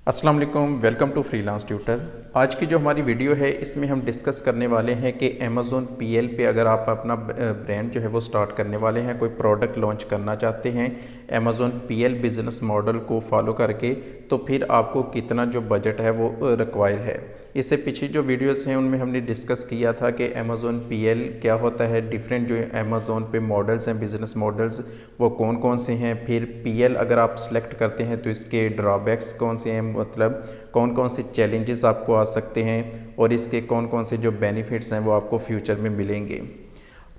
अस्सलाम वालेकुम, welcome to freelance tutor. आज की जो हमारी वीडियो है इसमें हम डिस्कस करने वाले हैं कि अमेज़ॉन पीएल पे अगर आप अपना ब्रांड जो है वो स्टार्ट करने वाले हैं, कोई प्रोडक्ट लॉन्च करना चाहते हैं अमेज़ॉन पीएल बिज़नेस मॉडल को फॉलो करके, तो फिर आपको कितना जो बजट है वो रिक्वायर है। इससे पीछे जो वीडियोस हैं उनमें हमने डिस्कस किया था कि अमेज़ॉन पीएल क्या होता है, डिफरेंट जो अमेज़ॉन पे मॉडल्स हैं, बिज़नेस मॉडल्स वो कौन कौन से हैं, फिर पीएल अगर आप सेलेक्ट करते हैं तो इसके ड्रॉबैक्स कौन से हैं, मतलब कौन कौन से चैलेंजेस आपको आ सकते हैं और इसके कौन कौन से जो बेनिफिट्स हैं वो आपको फ्यूचर में मिलेंगे।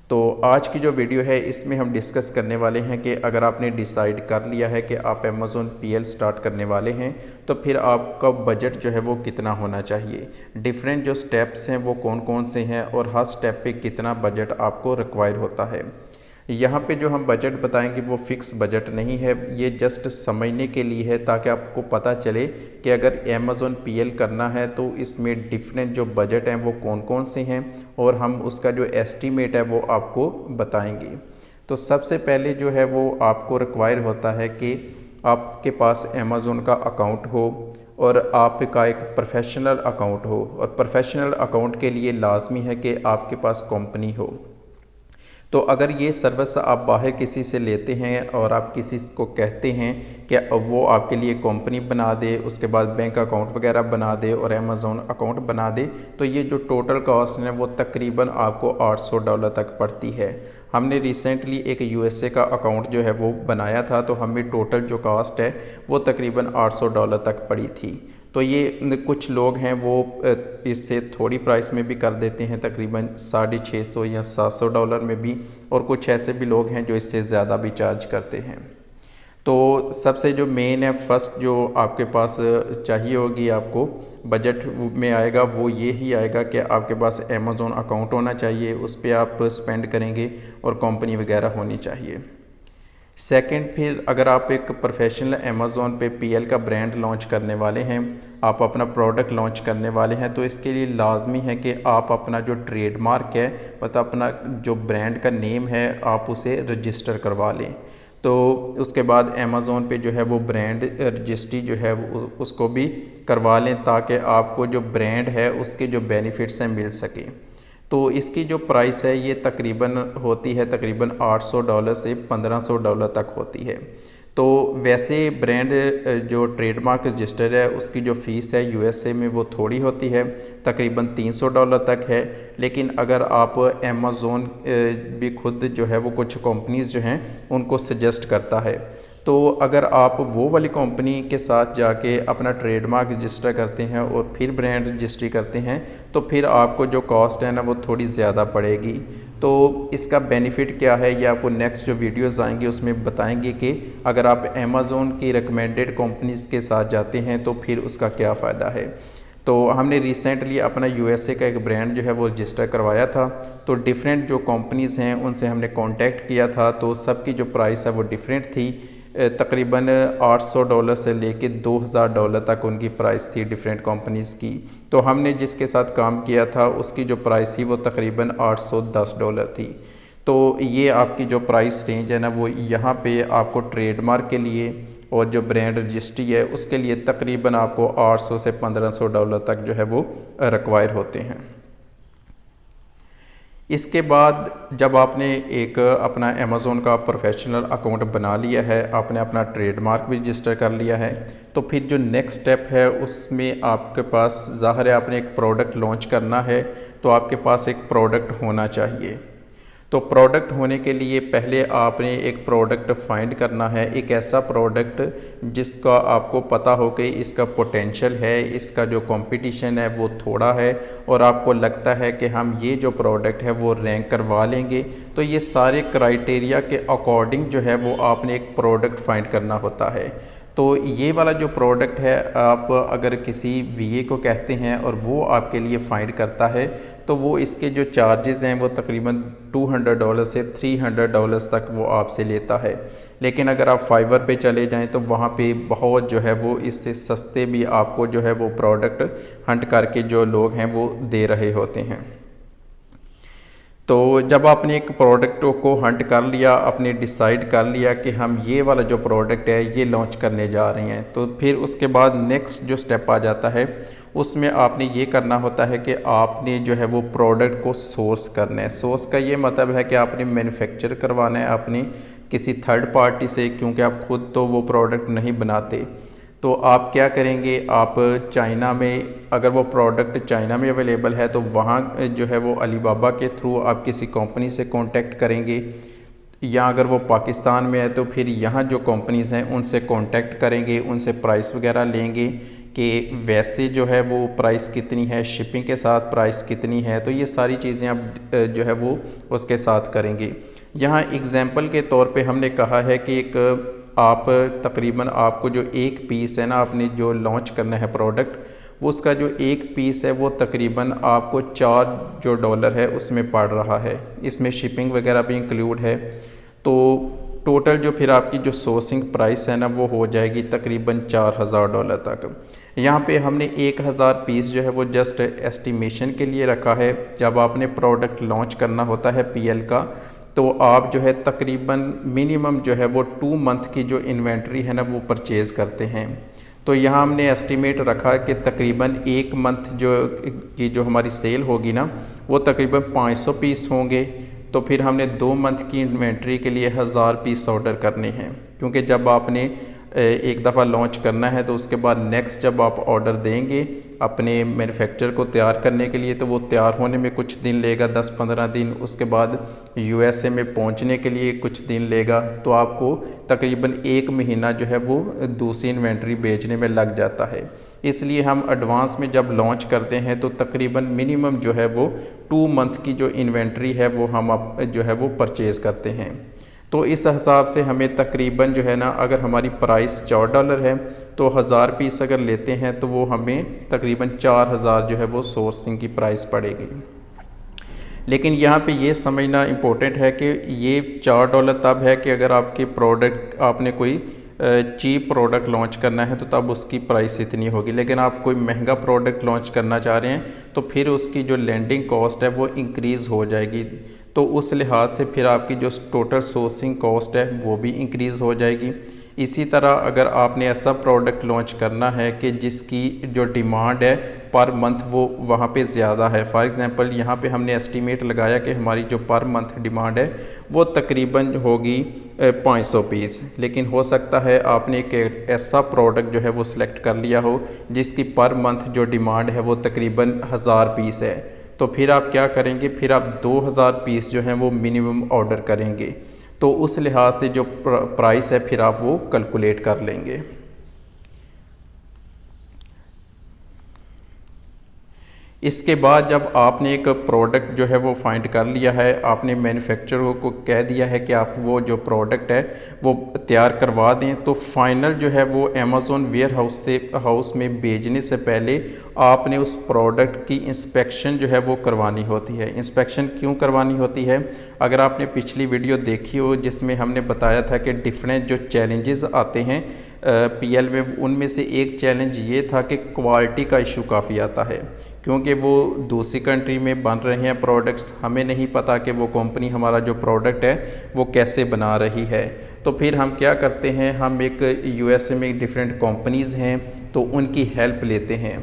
तो आज की जो वीडियो है इसमें हम डिस्कस करने वाले हैं कि अगर आपने डिसाइड कर लिया है कि आप अमेज़ॉन पीएल स्टार्ट करने वाले हैं तो फिर आपका बजट जो है वो कितना होना चाहिए, डिफरेंट जो स्टेप्स हैं वो कौन कौन से हैं और हर स्टेप पे कितना बजट आपको रिक्वायर होता है। यहाँ पे जो हम बजट बताएंगे वो फिक्स बजट नहीं है, ये जस्ट समझने के लिए है ताकि आपको पता चले कि अगर अमेज़ॉन पीएल करना है तो इसमें डिफरेंट जो बजट हैं वो कौन कौन से हैं और हम उसका जो एस्टीमेट है वो आपको बताएंगे। तो सबसे पहले जो है वो आपको रिक्वायर होता है कि आपके पास अमेज़ॉन का अकाउंट हो और आपका एक प्रोफेशनल अकाउंट हो, और प्रोफेशनल अकाउंट के लिए लाजमी है कि आपके पास कंपनी हो। तो अगर ये सर्विस आप बाहर किसी से लेते हैं और आप किसी को कहते हैं कि वो आपके लिए कंपनी बना दे, उसके बाद बैंक अकाउंट वगैरह बना दे और अमेज़ॉन अकाउंट बना दे, तो ये जो टोटल कॉस्ट है वो तकरीबन आपको $800 तक पड़ती है। हमने रिसेंटली एक यूएसए का अकाउंट जो है वो बनाया था, तो हमें टोटल जो कॉस्ट है वो तकरीबन $800 तक पड़ी थी। तो ये कुछ लोग हैं वो इससे थोड़ी प्राइस में भी कर देते हैं, तकरीबन $650 या $700 में भी, और कुछ ऐसे भी लोग हैं जो इससे ज़्यादा भी चार्ज करते हैं। तो सबसे जो मेन है, फर्स्ट जो आपके पास चाहिए होगी आपको बजट में आएगा वो ये ही आएगा कि आपके पास अमेज़ॉन अकाउंट होना चाहिए, उस पर आप स्पेंड करेंगे और कंपनी वगैरह होनी चाहिए। सेकंड, फिर अगर आप एक प्रोफेशनल अमेज़ॉन पे पीएल का ब्रांड लॉन्च करने वाले हैं, आप अपना प्रोडक्ट लॉन्च करने वाले हैं, तो इसके लिए लाजमी है कि आप अपना जो ट्रेडमार्क है, मतलब अपना जो ब्रांड का नेम है, आप उसे रजिस्टर करवा लें। तो उसके बाद अमेज़ॉन पे जो है वो ब्रांड रजिस्ट्री जो है उसको भी करवा लें ताकि आपको जो ब्रांड है उसके जो बेनिफिट्स हैं मिल सके। तो इसकी जो प्राइस है ये तकरीबन होती है तकरीबन $800 से $1500 तक होती है। तो वैसे ब्रांड जो ट्रेडमार्क रजिस्टर है उसकी जो फ़ीस है यूएसए में वो थोड़ी होती है, तकरीबन $300 तक है। लेकिन अगर आप अमेज़ॉन भी खुद जो है वो कुछ कंपनीज़ जो हैं उनको सजेस्ट करता है, तो अगर आप वो वाली कंपनी के साथ जाके अपना ट्रेडमार्क रजिस्टर करते हैं और फिर ब्रांड रजिस्ट्री करते हैं तो फिर आपको जो कॉस्ट है ना वो थोड़ी ज़्यादा पड़ेगी। तो इसका बेनिफिट क्या है ये आपको नेक्स्ट जो वीडियोस आएंगे उसमें बताएंगे कि अगर आप अमेज़ॉन की रिकमेंडेड कंपनीज़ के साथ जाते हैं तो फिर उसका क्या फ़ायदा है। तो हमने रिसेंटली अपना यूएसए का एक ब्रांड जो है वो रजिस्टर करवाया था, तो डिफरेंट जो कंपनीज़ हैं उनसे हमने कांटेक्ट किया था, तो सबकी जो प्राइस है वो डिफरेंट थी। तकरीबन $800 से लेके $2000 तक उनकी प्राइस थी डिफरेंट कंपनीज़ की। तो हमने जिसके साथ काम किया था उसकी जो प्राइस थी वो तकरीबन $810 थी। तो ये आपकी जो प्राइस रेंज है ना वो यहाँ पे आपको ट्रेडमार्क के लिए और जो ब्रांड रजिस्ट्री है उसके लिए तकरीबन आपको $800 से $1500 तक जो है वो रिक्वायर होते हैं। इसके बाद जब आपने एक अपना अमेज़ॉन का प्रोफेशनल अकाउंट बना लिया है, आपने अपना ट्रेडमार्क भी रजिस्टर कर लिया है, तो फिर जो नेक्स्ट स्टेप है उसमें आपके पास ज़ाहिर है आपने एक प्रोडक्ट लॉन्च करना है, तो आपके पास एक प्रोडक्ट होना चाहिए। तो प्रोडक्ट होने के लिए पहले आपने एक प्रोडक्ट फाइंड करना है, एक ऐसा प्रोडक्ट जिसका आपको पता हो कि इसका पोटेंशियल है, इसका जो कंपटीशन है वो थोड़ा है और आपको लगता है कि हम ये जो प्रोडक्ट है वो रैंक करवा लेंगे। तो ये सारे क्राइटेरिया के अकॉर्डिंग जो है वो आपने एक प्रोडक्ट फाइंड करना होता है। तो ये वाला जो प्रोडक्ट है आप अगर किसी वीए को कहते हैं और वो आपके लिए फाइंड करता है तो वो इसके जो चार्जेस हैं वो तकरीबन $200 से $300 तक वो आपसे लेता है। लेकिन अगर आप फाइवर पे चले जाएं तो वहाँ पे बहुत जो है वो इससे सस्ते भी आपको जो है वो प्रोडक्ट हंट करके जो लोग हैं वो दे रहे होते हैं। तो जब आपने एक प्रोडक्ट को हंट कर लिया, आपने डिसाइड कर लिया कि हम ये वाला जो प्रोडक्ट है ये लॉन्च करने जा रहे हैं, तो फिर उसके बाद नेक्स्ट जो स्टेप आ जाता है उसमें आपने ये करना होता है कि आपने जो है वो प्रोडक्ट को सोर्स करना है। सोर्स का ये मतलब है कि आपने मैन्युफैक्चर करवाना है आपने किसी थर्ड पार्टी से, क्योंकि आप खुद तो वो प्रोडक्ट नहीं बनाते। तो आप क्या करेंगे, आप चाइना में, अगर वो प्रोडक्ट चाइना में अवेलेबल है तो वहाँ जो है वो अलीबाबा के थ्रू आप किसी कंपनी से कांटेक्ट करेंगे, या अगर वो पाकिस्तान में है तो फिर यहाँ जो कंपनीज़ हैं उनसे कांटेक्ट करेंगे, उनसे प्राइस वगैरह लेंगे कि वैसे जो है वो प्राइस कितनी है, शिपिंग के साथ प्राइस कितनी है। तो ये सारी चीज़ें आप जो है वो उसके साथ करेंगे। यहाँ एग्ज़ाम्पल के तौर पे हमने कहा है कि एक आप तकरीबन आपको जो एक पीस है ना, आपने जो लॉन्च करना है प्रोडक्ट, वो उसका जो एक पीस है वो तकरीबन आपको $4 है उसमें पड़ रहा है, इसमें शिपिंग वगैरह भी इंक्लूड है। तो टोटल जो फिर आपकी जो सोर्सिंग प्राइस है ना वो हो जाएगी तकरीबन $4000 तक। यहाँ पे हमने 1000 पीस जो है वो जस्ट एस्टिमेशन के लिए रखा है। जब आपने प्रोडक्ट लॉन्च करना होता है पीएल का, तो आप जो है तकरीबन मिनिमम जो है वो 2 मंथ की जो इन्वेंट्री है ना वो परचेज़ करते हैं। तो यहाँ हमने एस्टिमेट रखा कि तकरीबन 1 मंथ जो हमारी सेल होगी ना वो तकरीबन 500 पीस होंगे। तो फिर हमने 2 मंथ की इन्वेंट्री के लिए 1000 पीस ऑर्डर करने हैं, क्योंकि जब आपने एक दफ़ा लॉन्च करना है तो उसके बाद नेक्स्ट जब आप ऑर्डर देंगे अपने मैन्युफैक्चर को तैयार करने के लिए, तो वो तैयार होने में कुछ दिन लेगा, 10-15 दिन। उसके बाद यूएसए में पहुंचने के लिए कुछ दिन लेगा। तो आपको तकरीबन 1 महीना जो है वो दूसरी इन्वेंट्री बेचने में लग जाता है। इसलिए हम एडवांस में जब लॉन्च करते हैं तो तकरीबन मिनिमम जो है वो 2 मंथ की जो इन्वेंट्री है वो हम जो है वो परचेज़ करते हैं। तो इस हिसाब से हमें तकरीबन जो है ना, अगर हमारी प्राइस $4 है तो 1000 पीस अगर लेते हैं तो वो हमें तकरीबन 4000 जो है वो सोर्सिंग की प्राइस पड़ेगी। लेकिन यहाँ पे ये समझना इम्पोर्टेंट है कि ये $4 तब है कि अगर आपके प्रोडक्ट, आपने कोई चीप प्रोडक्ट लॉन्च करना है तो तब उसकी प्राइस इतनी होगी। लेकिन आप कोई महंगा प्रोडक्ट लॉन्च करना चाह रहे हैं तो फिर उसकी जो लैंडिंग कॉस्ट है वो इंक्रीज़ हो जाएगी। तो उस लिहाज से फिर आपकी जो टोटल सोर्सिंग कॉस्ट है वो भी इंक्रीज़ हो जाएगी। इसी तरह अगर आपने ऐसा प्रोडक्ट लॉन्च करना है कि जिसकी जो डिमांड है पर मंथ वो वहाँ पे ज़्यादा है, फॉर एग्ज़ाम्पल यहाँ पे हमने एस्टीमेट लगाया कि हमारी जो पर मंथ डिमांड है वो तकरीबन होगी 500 पीस। लेकिन हो सकता है आपने एक ऐसा प्रोडक्ट जो है वो सिलेक्ट कर लिया हो जिसकी पर मंथ जो डिमांड है वो तकरीबन 1000 पीस है। तो फिर आप क्या करेंगे, फिर आप 2000 पीस जो हैं वो मिनिमम ऑर्डर करेंगे। तो उस लिहाज से जो प्राइस है फिर आप वो कैलकुलेट कर लेंगे। इसके बाद जब आपने एक प्रोडक्ट जो है वो फाइंड कर लिया है, आपने मैन्युफैक्चरर को कह दिया है कि आप वो जो प्रोडक्ट है वो तैयार करवा दें, तो फाइनल जो है वो अमेज़ॉन वेयर हाउस में भेजने से पहले आपने उस प्रोडक्ट की इंस्पेक्शन जो है वो करवानी होती है। इंस्पेक्शन क्यों करवानी होती है? अगर आपने पिछली वीडियो देखी हो जिसमें हमने बताया था कि डिफरेंट जो चैलेंजेस आते हैं पीएल में, उनमें से एक चैलेंज ये था कि क्वालिटी का इशू काफ़ी आता है, क्योंकि वो दूसरी कंट्री में बन रहे हैं प्रोडक्ट्स, हमें नहीं पता कि वो कंपनी हमारा जो प्रोडक्ट है वो कैसे बना रही है। तो फिर हम क्या करते हैं, हम एक यूएसए में डिफरेंट कंपनीज़ हैं तो उनकी हेल्प लेते हैं,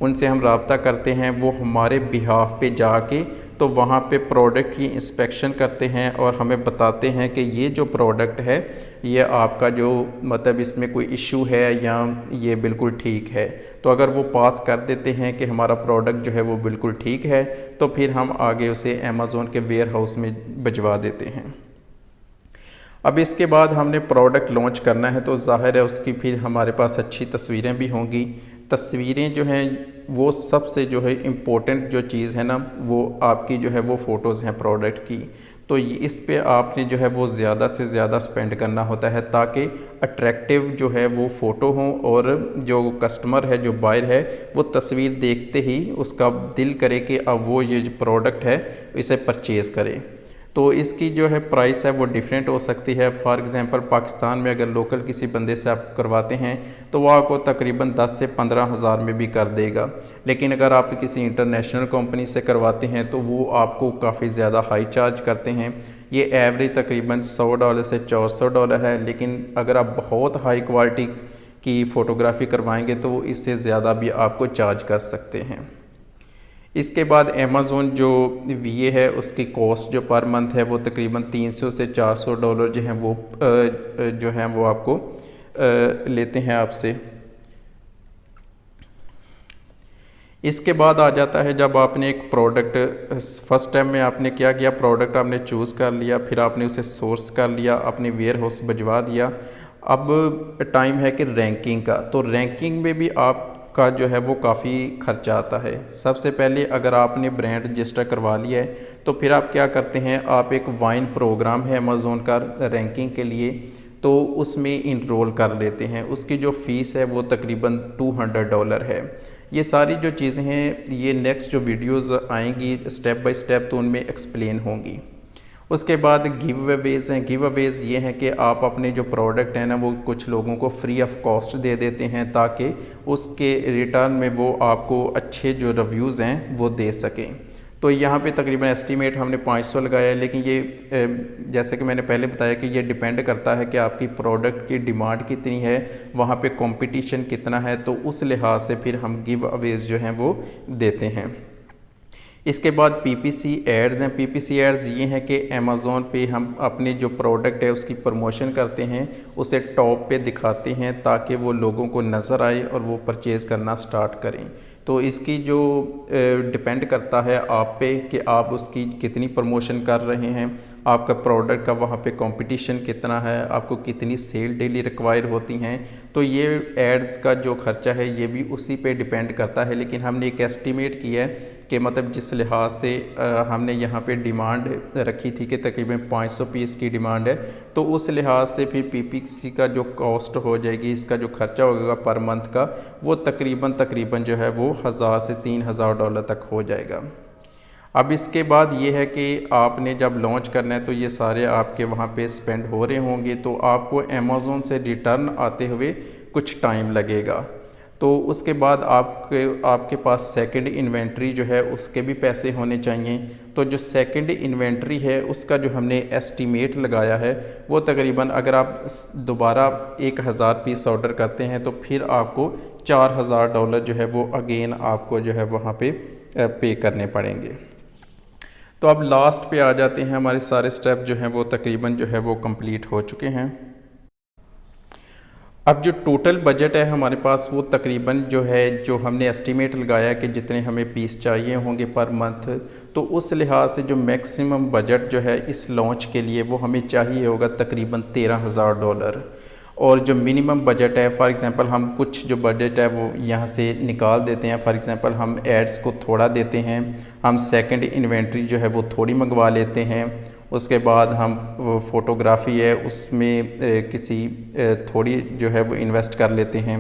उनसे हम रब्ता करते हैं, वो हमारे बिहाफ पे जाके तो वहाँ पे प्रोडक्ट की इंस्पेक्शन करते हैं और हमें बताते हैं कि ये जो प्रोडक्ट है ये आपका जो मतलब इसमें कोई इशू है या ये बिल्कुल ठीक है। तो अगर वो पास कर देते हैं कि हमारा प्रोडक्ट जो है वो बिल्कुल ठीक है, तो फिर हम आगे उसे अमेज़ॉन के वेयर हाउस में भिजवा देते हैं। अब इसके बाद हमने प्रोडक्ट लॉन्च करना है तो ज़ाहिर है उसकी फिर हमारे पास अच्छी तस्वीरें भी होंगी। तस्वीरें जो हैं वो सबसे जो है इम्पोर्टेंट जो चीज़ है ना, वो आपकी जो है वो फ़ोटोज़ हैं प्रोडक्ट की। तो इस पे आपने जो है वो ज़्यादा से ज़्यादा स्पेंड करना होता है ताकि अट्रैक्टिव जो है वो फ़ोटो हों और जो कस्टमर है, जो बायर है, वो तस्वीर देखते ही उसका दिल करे कि अब वो ये जो प्रोडक्ट है इसे परचेज़ करे। तो इसकी जो है प्राइस है वो डिफरेंट हो सकती है। फॉर एग्ज़ाम्पल पाकिस्तान में अगर लोकल किसी बंदे से आप करवाते हैं तो वो आपको तकरीबन 10 से 15 हज़ार में भी कर देगा, लेकिन अगर आप किसी इंटरनेशनल कंपनी से करवाते हैं तो वो आपको काफ़ी ज़्यादा हाई चार्ज करते हैं। ये एवरेज तकरीबन $100 से $400 है, लेकिन अगर आप बहुत हाई क्वालिटी की फ़ोटोग्राफ़ी करवाएंगे तो वो इससे ज़्यादा भी आपको चार्ज कर सकते हैं। इसके बाद अमेज़ोन जो VA है उसकी कॉस्ट जो पर मंथ है वो तकरीबन $300 से $400 जो है वो आपको लेते हैं आपसे। इसके बाद आ जाता है जब आपने एक प्रोडक्ट फर्स्ट टाइम में आपने क्या किया, प्रोडक्ट आपने चूज़ कर लिया, फिर आपने उसे सोर्स कर लिया, अपने वेयर हाउस भिजवा दिया। अब टाइम है कि रैंकिंग का। तो रैंकिंग में भी आपका जो है वो काफ़ी खर्चा आता है। सबसे पहले अगर आपने ब्रांड रजिस्टर करवा लिया है तो फिर आप क्या करते हैं, आप एक वाइन प्रोग्राम है अमेज़ोन का रैंकिंग के लिए, तो उसमें इनरोल कर लेते हैं। उसकी जो फ़ीस है वो तकरीबन $200 है। ये सारी जो चीज़ें हैं ये नेक्स्ट जो वीडियोज़ आएंगी स्टेप बाय स्टेप तो उनमें एक्सप्लेन होंगी। उसके बाद गिव अवेज़ हैं। गिव अवेज़ ये हैं कि आप अपने जो प्रोडक्ट हैं ना वो कुछ लोगों को फ्री ऑफ कॉस्ट दे देते हैं ताकि उसके रिटर्न में वो आपको अच्छे जो रिव्यूज़ हैं वो दे सकें। तो यहाँ पे तकरीबन एस्टीमेट हमने 500 लगाया है, लेकिन ये जैसे कि मैंने पहले बताया कि ये डिपेंड करता है कि आपकी प्रोडक्ट की डिमांड कितनी है, वहाँ पे कंपटीशन कितना है, तो उस लिहाज से फिर हम गिव अवेज़ जो हैं वो देते हैं। इसके बाद PPC एड्स हैं। PPC एड्स ये हैं कि अमेज़ोन पे हम अपने जो प्रोडक्ट है उसकी प्रमोशन करते हैं, उसे टॉप पे दिखाते हैं ताकि वो लोगों को नज़र आए और वो परचेज़ करना स्टार्ट करें। तो इसकी जो डिपेंड करता है आप पे कि आप उसकी कितनी प्रमोशन कर रहे हैं, आपका प्रोडक्ट का वहाँ पे कंपटीशन कितना है, आपको कितनी सेल डेली रिक्वायर होती हैं। तो ये एड्स का जो खर्चा है ये भी उसी पे डिपेंड करता है, लेकिन हमने एक एस्टीमेट किया है कि मतलब जिस लिहाज से हमने यहाँ पे डिमांड रखी थी कि तकरीबन 500 पीस की डिमांड है, तो उस लिहाज से फिर PPC का जो कॉस्ट हो जाएगी, इसका जो खर्चा होगा पर मंथ का, वो तकरीबन जो है वो $1000 से $3000 तक हो जाएगा। अब इसके बाद ये है कि आपने जब लॉन्च करना है तो ये सारे आपके वहाँ पे स्पेंड हो रहे होंगे, तो आपको अमेज़ोन से रिटर्न आते हुए कुछ टाइम लगेगा। तो उसके बाद आपके पास सेकंड इन्वेंट्री जो है उसके भी पैसे होने चाहिए। तो जो सेकंड इन्वेंट्री है उसका जो हमने एस्टीमेट लगाया है वो तकरीबन अगर आप दोबारा 1000 पीस ऑर्डर करते हैं तो फिर आपको $4000 जो है वो अगेन आपको जो है वहाँ पे करने पड़ेंगे। तो अब लास्ट पे आ जाते हैं, हमारे सारे स्टेप जो हैं वो तकरीबन जो है वो कंप्लीट हो चुके हैं। अब जो टोटल बजट है हमारे पास वो तकरीबन जो है जो हमने एस्टीमेट लगाया कि जितने हमें पीस चाहिए होंगे पर मंथ, तो उस लिहाज से जो मैक्सिमम बजट जो है इस लॉन्च के लिए वो हमें चाहिए होगा तकरीबन $13000। और जो मिनिमम बजट है, फॉर एग्ज़ाम्पल हम कुछ जो बजट है वो यहाँ से निकाल देते हैं। फॉर एग्ज़ाम्पल हम एड्स को थोड़ा देते हैं, हम सेकंड इन्वेंट्री जो है वो थोड़ी मंगवा लेते हैं। उसके बाद हम वो फ़ोटोग्राफ़ी है उसमें किसी थोड़ी जो है वो इन्वेस्ट कर लेते हैं।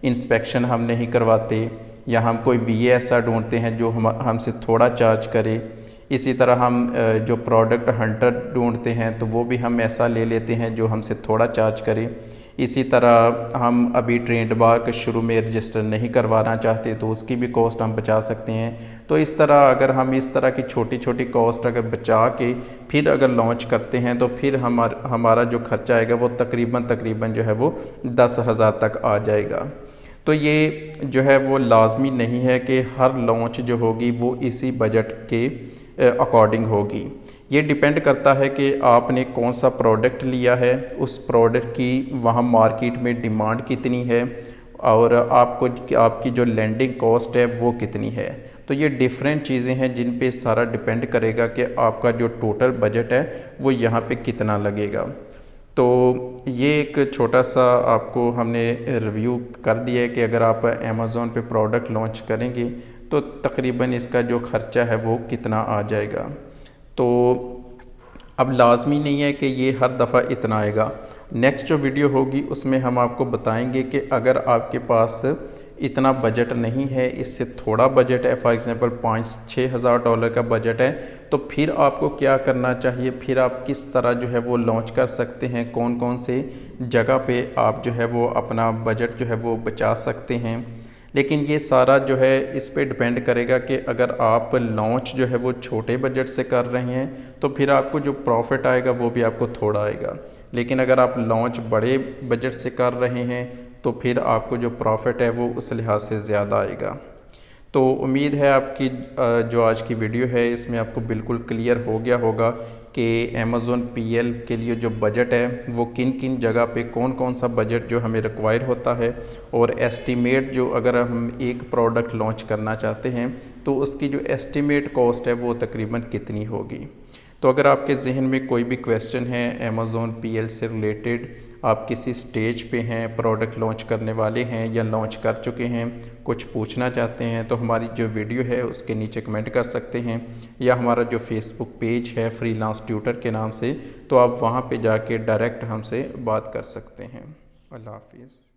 इंस्पेक्शन हम नहीं करवाते, या हम कोई VA ऐसा ढूंढते हैं जो हमसे थोड़ा चार्ज करे। इसी तरह हम जो प्रोडक्ट हंटर ढूंढते हैं तो वो भी हम ऐसा ले लेते हैं जो हमसे थोड़ा चार्ज करे। इसी तरह हम अभी ट्रेडमार्क शुरू में रजिस्टर नहीं करवाना चाहते तो उसकी भी कॉस्ट हम बचा सकते हैं। तो इस तरह अगर हम इस तरह की छोटी छोटी कॉस्ट अगर बचा के फिर अगर लॉन्च करते हैं तो फिर हमारा जो खर्चा आएगा वो तकरीबन जो है वो 10,000 तक आ जाएगा। तो ये जो है वो लाजमी नहीं है कि हर लॉन्च जो होगी वो इसी बजट के अकॉर्डिंग होगी। ये डिपेंड करता है कि आपने कौन सा प्रोडक्ट लिया है, उस प्रोडक्ट की वहाँ मार्केट में डिमांड कितनी है और आपकी जो लैंडिंग कॉस्ट है वो कितनी है। तो ये डिफरेंट चीज़ें हैं जिन पे सारा डिपेंड करेगा कि आपका जो टोटल बजट है वो यहाँ पे कितना लगेगा। तो ये एक छोटा सा आपको हमने रिव्यू कर दिया है कि अगर आप अमेज़ोन पे प्रोडक्ट लॉन्च करेंगे तो तकरीबन इसका जो खर्चा है वो कितना आ जाएगा। तो अब लाजमी नहीं है कि ये हर दफ़ा इतना आएगा। नेक्स्ट जो वीडियो होगी उसमें हम आपको बताएंगे कि अगर आपके पास इतना बजट नहीं है, इससे थोड़ा बजट है, फॉर एग्ज़ाम्पल 5-6 हज़ार डॉलर का बजट है, तो फिर आपको क्या करना चाहिए, फिर आप किस तरह जो है वो लॉन्च कर सकते हैं, कौन कौन से जगह पे आप जो है वो अपना बजट जो है वो बचा सकते हैं। लेकिन ये सारा जो है इस पे डिपेंड करेगा कि अगर आप लॉन्च जो है वो छोटे बजट से कर रहे हैं तो फिर आपको जो प्रॉफिट आएगा वो भी आपको थोड़ा आएगा। लेकिन अगर आप लॉन्च बड़े बजट से कर रहे हैं तो फिर आपको जो प्रॉफिट है वो उस लिहाज से ज़्यादा आएगा। तो उम्मीद है आपकी जो आज की वीडियो है इसमें आपको बिल्कुल क्लियर हो गया होगा कि अमेज़न PL के लिए जो बजट है वो किन किन जगह पे कौन कौन सा बजट जो हमें रिक्वायर होता है, और एस्टीमेट जो अगर हम एक प्रोडक्ट लॉन्च करना चाहते हैं तो उसकी जो एस्टीमेट कॉस्ट है वो तकरीबन कितनी होगी। तो अगर आपके जहन में कोई भी क्वेश्चन है अमेज़न PL से रिलेटेड, आप किसी स्टेज पे हैं, प्रोडक्ट लॉन्च करने वाले हैं या लॉन्च कर चुके हैं, कुछ पूछना चाहते हैं, तो हमारी जो वीडियो है उसके नीचे कमेंट कर सकते हैं, या हमारा जो फेसबुक पेज है फ्रीलांस ट्यूटर के नाम से, तो आप वहाँ पे जाके डायरेक्ट हमसे बात कर सकते हैं। अल्लाह हाफिज़।